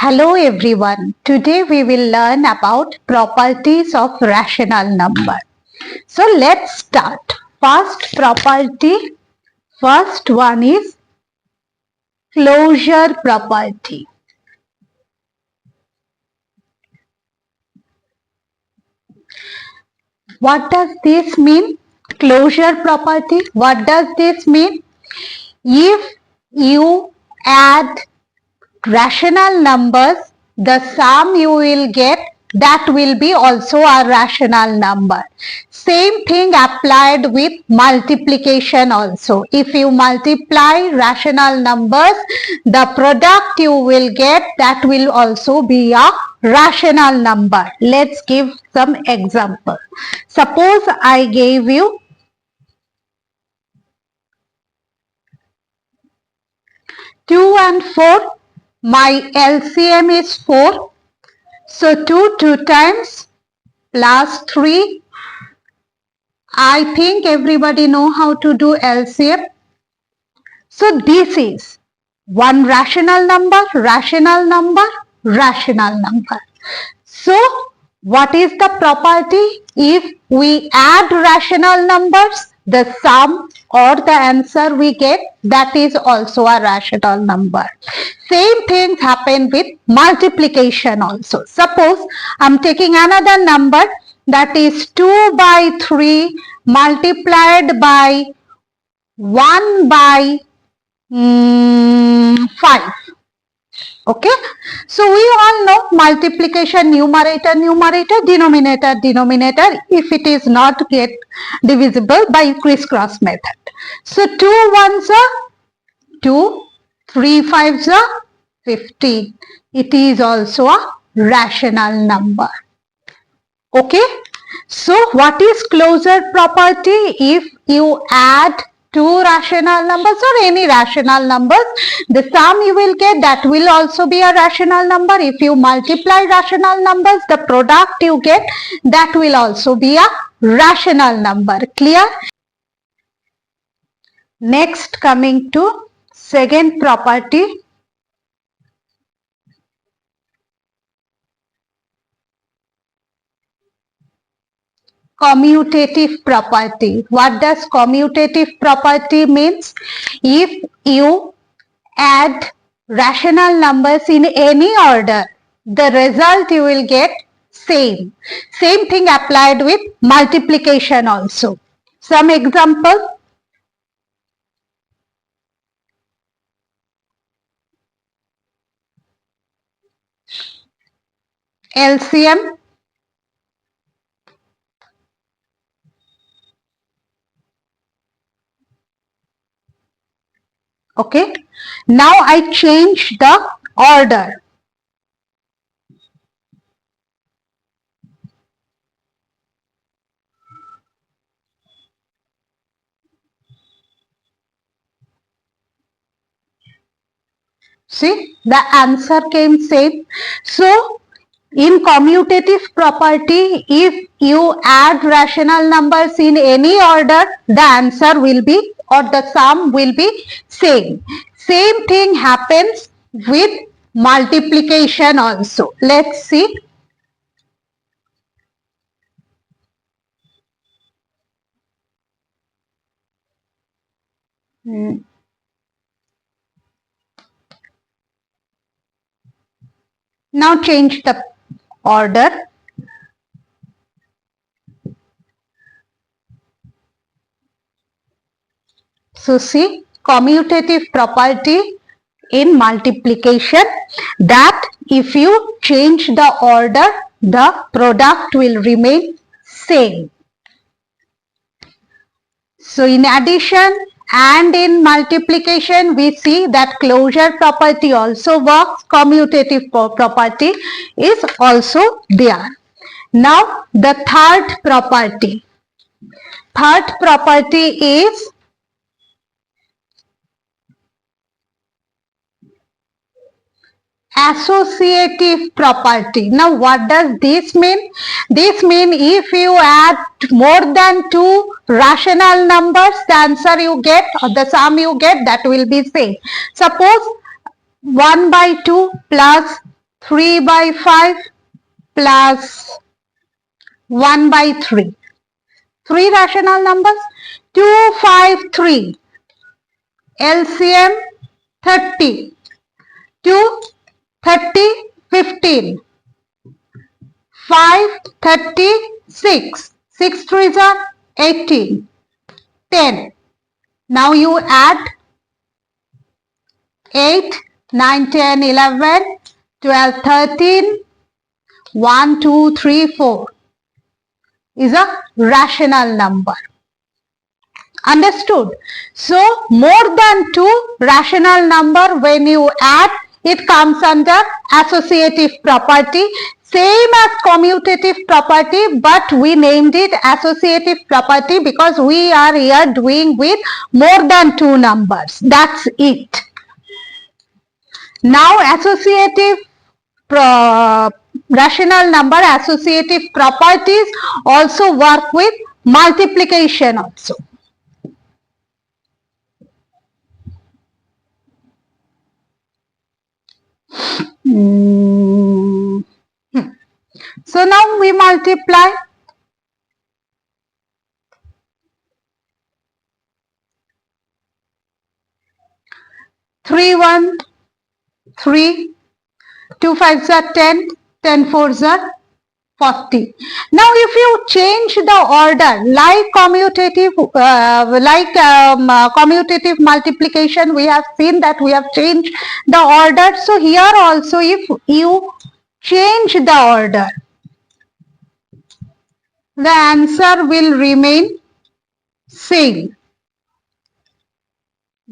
Hello everyone. Today we will learn about properties of rational number. So let's start. First property, first one is closure property. What does this mean? Closure property. What does this mean? If you add rational numbers, the sum you will get, that will be also a rational number. Same thing applied with multiplication also. If you multiply rational numbers, the product you will get, that will also be a rational number. Let's give some example. Suppose I gave you 2 and 4. My LCM is 4. So 2 times plus 3. I think everybody know how to do LCM. So this is one rational number, rational number, rational number. So what is the property? If we add rational numbers, the sum or the answer we get, that is also a rational number. Same things happen with multiplication also. Suppose I am taking another number, that is 2 by 3 multiplied by 1 by 5. Okay, so we all know multiplication, numerator, denominator, if it is not get divisible by crisscross method. So 2 ones are 2, 3 fives are 15. It is also a rational number. Okay, so what is closure property? If you add two rational numbers or any rational numbers, the sum you will get, that will also be a rational number. If you multiply rational numbers, the product you get, that will also be a rational number. Clear? Next, coming to second property, commutative property. What does commutative property means? If you add rational numbers in any order, the result you will get same. Same thing applied with multiplication also. Some example. LCM. Okay, now I change the order. See, the answer came same. So in commutative property, if you add rational numbers in any order, the answer will be, or the sum will be same. Same thing happens with multiplication also. Let's see. Now change the order. So see, commutative property in multiplication, that if you change the order, the product will remain same. So in addition and in multiplication, we see that closure property also works, commutative property is also there. Now the third property. Third property is associative property. Now what does this mean? This means if you add more than two rational numbers, the answer you get or the sum you get, that will be same. Suppose 1 by 2 plus 3 by 5 plus 1 by 3. 3 rational numbers. 2, 5, 3. LCM 30. 2, 30, 15. 5, 30, 6. 6 3s are 18. 10. Now you add 8, 9, 10, 11, 12, 13, 1, 2, 3, 4 is a rational number. Understood? So, more than 2 rational number, when you add, it comes under associative property. Same as commutative property, but we named it associative property because we are here doing with more than 2 numbers. That's it. Now, associative rational number associative properties also work with multiplication also. So now we multiply. 3 1 3, 2 5s are 10, 10 4s are 40. Now if you change the order like commutative multiplication, we have seen that we have changed the order. So here also if you change the order, the answer will remain same.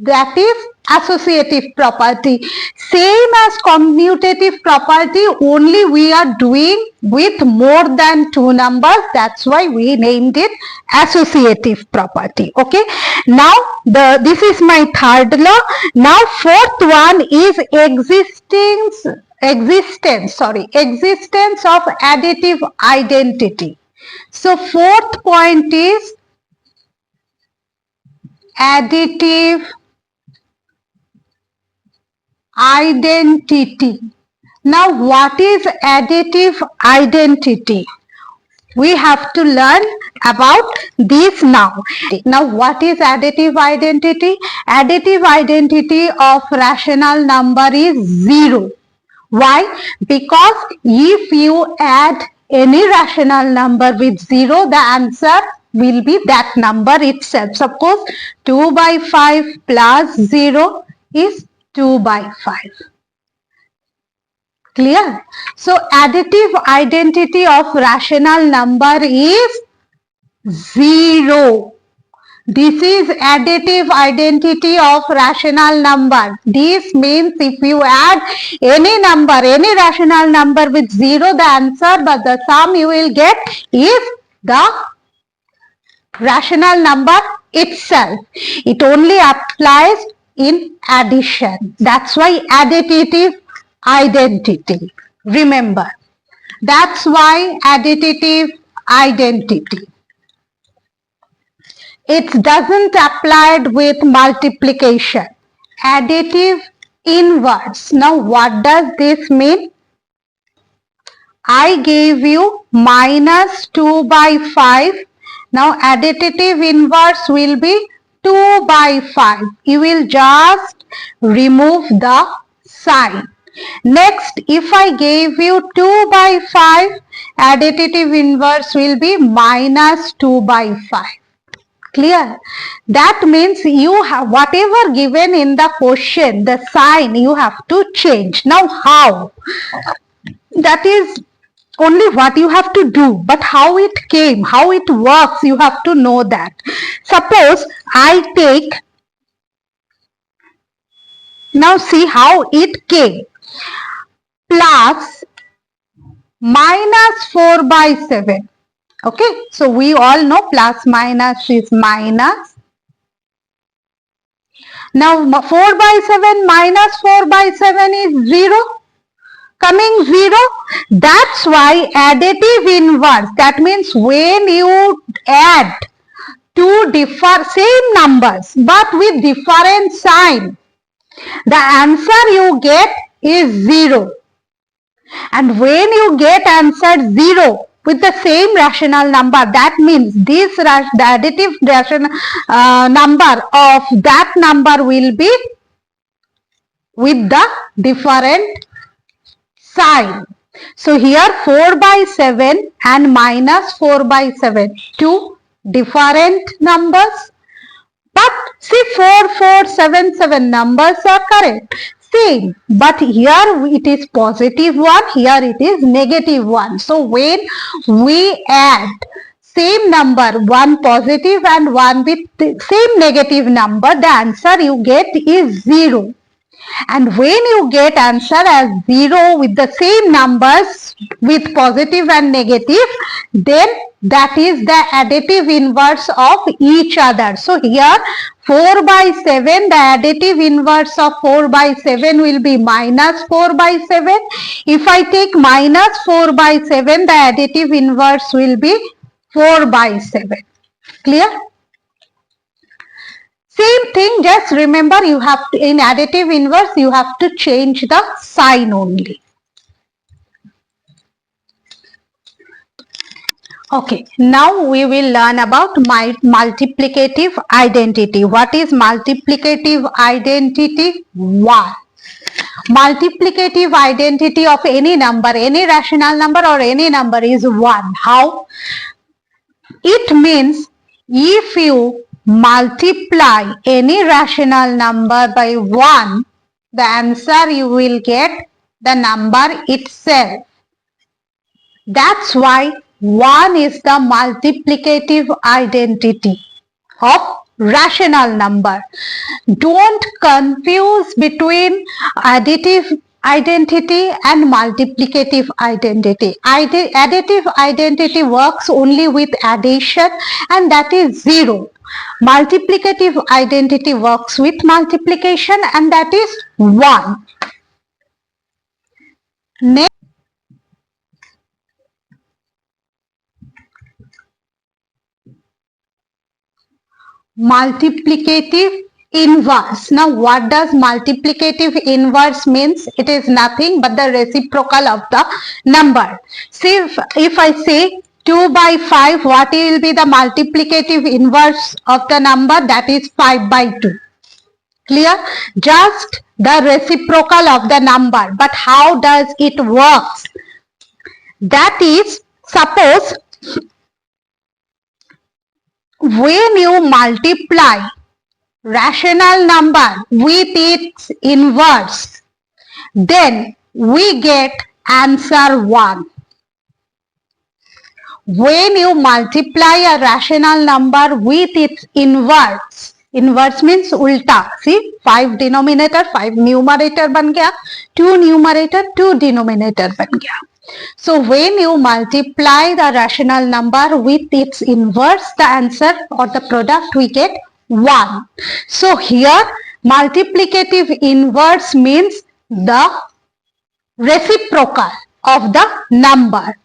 That is associative property. Same as commutative property, only we are doing with more than 2 numbers. That's why we named it associative property. Okay. Now this is my third law. Now fourth one is existence of additive identity. So fourth point is additive identity. Now what is additive identity? We have to learn about this now. Now what is additive identity? Additive identity of rational number is 0. Why? Because if you add any rational number with 0, the answer will be that number itself. Suppose 2 by 5 plus 0 is 2 by 5. Clear? So additive identity of rational number is 0. This is additive identity of rational number. This means if you add any number, any rational number with 0, the answer, but the sum you will get is the rational number itself. It only applies in addition. That's why additive identity. Remember, that's why additive identity. It doesn't apply with multiplication. Additive inverse. Now what does this mean? I gave you minus 2 by 5. Now additive inverse will be 2 by 5. You will just remove the sign. Next, if I gave you 2 by 5, additive inverse will be minus 2 by 5. Clear? That means you have whatever given in the question, the sign you have to change. Now how? That is only what you have to do, but how it came, how it works, you have to know that. Suppose I take, now see how it came, plus minus 4 by 7. Okay, so we all know plus minus is minus. Now 4 by 7 minus 4 by 7 is 0. Coming 0. That's why additive inverse, that means when you add two same numbers but with different sign, the answer you get is 0. And when you get answer 0 with the same rational number, that means this the additive rational number of that number will be with the different sign. So here 4 by 7 and minus 4 by 7, two different numbers. But see 4477 numbers are correct. Same. But here it is positive 1, here it is negative 1. So when we add same number, one positive and one with same negative number, the answer you get is 0. And when you get answer as 0 with the same numbers with positive and negative, then that is the additive inverse of each other. So here 4 by 7, the additive inverse of 4 by 7 will be minus 4 by 7. If I take minus 4 by 7, the additive inverse will be 4 by 7. Clear? Same thing, just remember you have to, in additive inverse, you have to change the sign only. Okay, now we will learn about my multiplicative identity. What is multiplicative identity? 1. Multiplicative identity of any number, any rational number or any number is 1. How? It means if you multiply any rational number by 1, the answer you will get the number itself. That's why 1 is the multiplicative identity of rational number. Don't confuse between additive identity and multiplicative identity. Additive identity works only with addition, and that is 0. Multiplicative identity works with multiplication, and that is 1. Next, multiplicative inverse. Now what does multiplicative inverse means? It is nothing but the reciprocal of the number. See, if I say 2 by 5, what will be the multiplicative inverse of the number? That is 5 by 2. Clear? Just the reciprocal of the number. But how does it works? That is, suppose when you multiply rational number with its inverse, then we get answer 1. When you multiply a rational number with its inverse, inverse means ulta. See, 5 denominator, 5 numerator ban gaya, 2 numerator, 2 denominator ban gaya. So when you multiply the rational number with its inverse, the answer or the product we get 1. So here multiplicative inverse means the reciprocal of the number.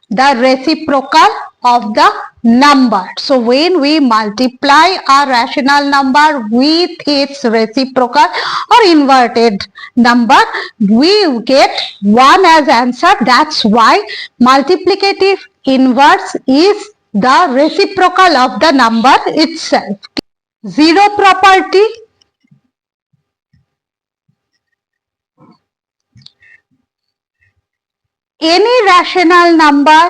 The reciprocal of the number. So when we multiply a rational number with its reciprocal or inverted number, we get 1 as answer. That's why multiplicative inverse is the reciprocal of the number itself. Zero property. Any rational number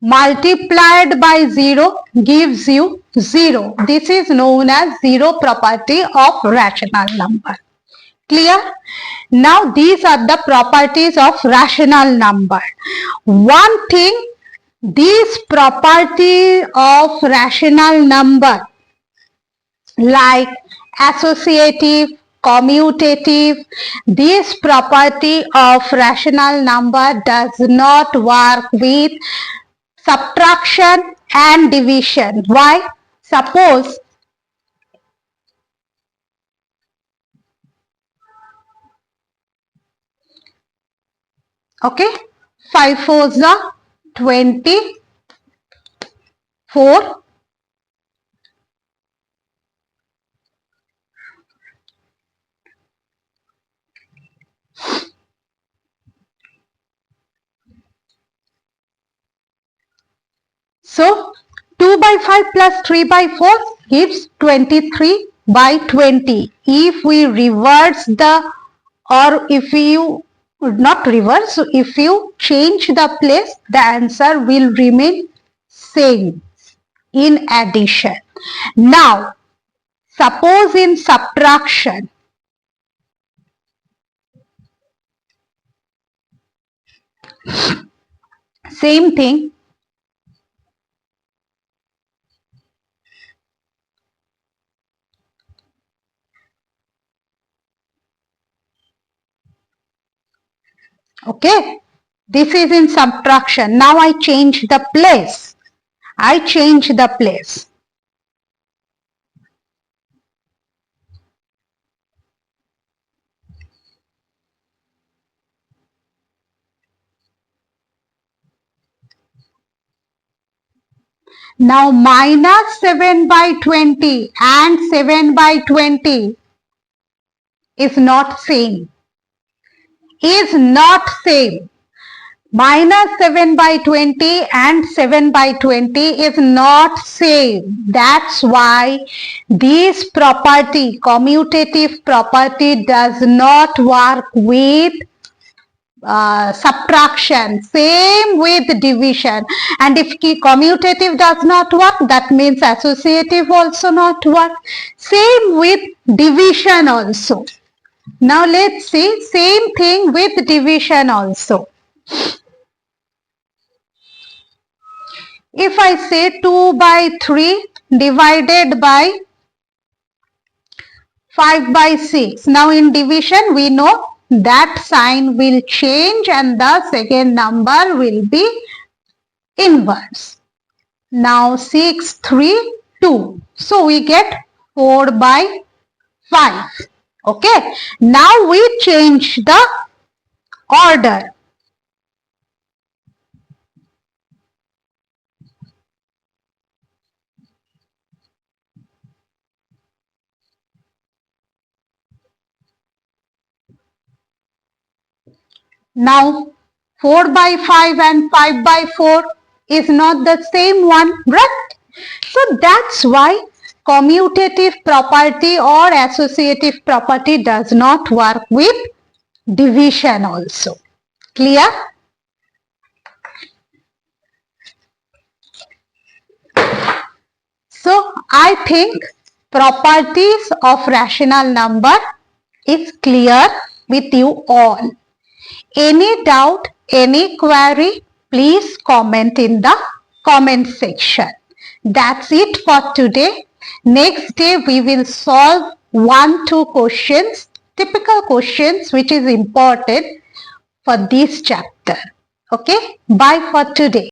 multiplied by 0 gives you 0. This is known as zero property of rational number. Clear? Now these are the properties of rational number. One thing, these property of rational number like associative, commutative, this property of rational number does not work with subtraction and division. Why? Suppose okay, 5 4s are 24. So 2 by 5 plus 3 by 4 gives 23 by 20. If we reverse the, or if you not reverse, so if you change the place, the answer will remain same in addition. Now, suppose in subtraction, same thing. Okay, this is in subtraction. Now I change the place. I change the place. Now minus 7 by 20 and 7 by 20 is not same. Is not same. Minus 7 by 20 and 7 by 20 is not same. That's why this property, commutative property, does not work with subtraction. Same with division. And if commutative does not work, that means associative also not work. Same with division also. Now let's see, same thing with division also. If I say 2 by 3 divided by 5 by 6. Now in division we know that sign will change and the second number will be inverse. Now 6, 3, 2. So we get 4 by 5. Okay. Now we change the order. Now 4 by 5 and 5 by 4 is not the same one, right? So that's why commutative property or associative property does not work with division also. Clear? So I think properties of rational number is clear with you all. Any doubt, any query, please comment in the comment section. That's it for today. Next day we will solve 1-2 questions, typical questions which is important for this chapter. Okay, bye for today.